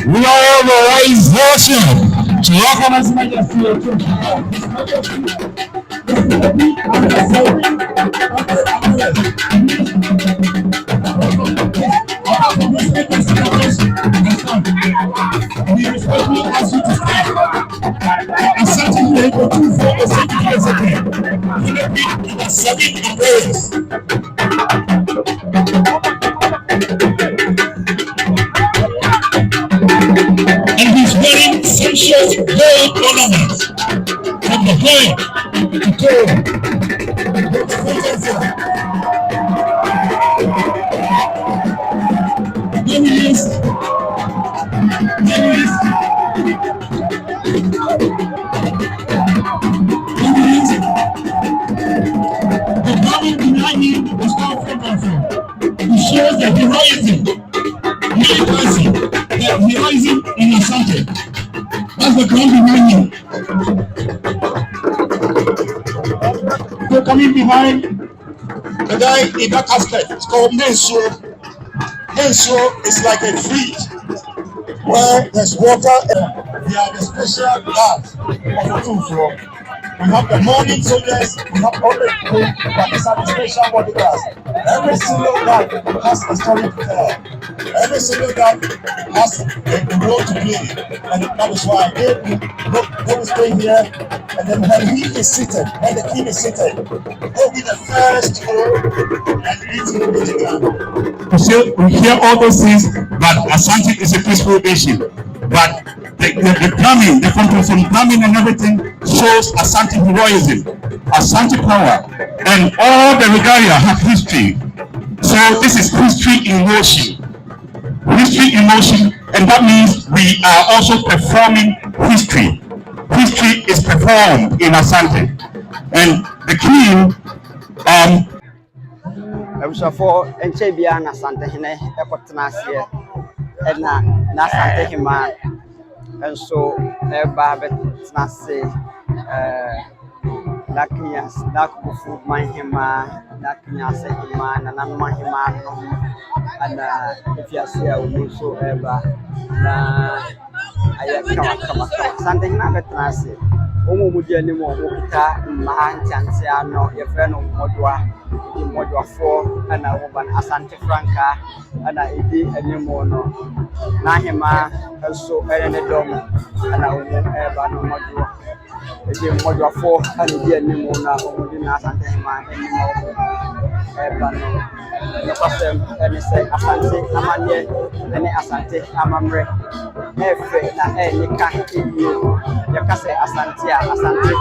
We are the right version. And he's wearing sensuous gold ornaments from the head to toe. There he is. There he is. The garment behind him was not from. It shows the heroism. The heroism in Asante. That's the ground behind him. So coming behind the guy in that casket, it's called Mensuo. Mensuo is like a fridge where there's water and they are the special guards of the 2 floor. We have the morning soldiers, we have all the people, but these are the special bodyguards. Every single guard has a story to tell. Every single guard has a role to play. And that is why they will stay here. And then when he is seated, when the king is seated, they'll be the first to go and lead to the ground. So we hear all those things, but Asante is a peaceful nation. But the plumbing, the from plumbing and everything shows Asante heroism, Asante power, and all the regalia have history. So this is history in motion. History in motion, and that means we are also performing history. History is performed in Asante. And the king, for Enchebia and Asante Hine, Epotanasi, and Nasante Hima. And so, Babet Nasi, Lakias, Lakufu, Mahima, Lakias, Himan, and Mahima, and if you see, I will so ever. I come something not Nasi. Umudianimo, Mukita, Mahantiano, your friend of Modua 4, and a woman Asante Franca, and I did a new mono. Nahima, also Erenedom, and I will ever no Modua. Again, Modua 4, and a dear Nimona, Umudina Santema, and Ebano. The custom, and say Asante, Amande, and Asante, Amamre, Efe, and any can't you. You can say Asante, Asante,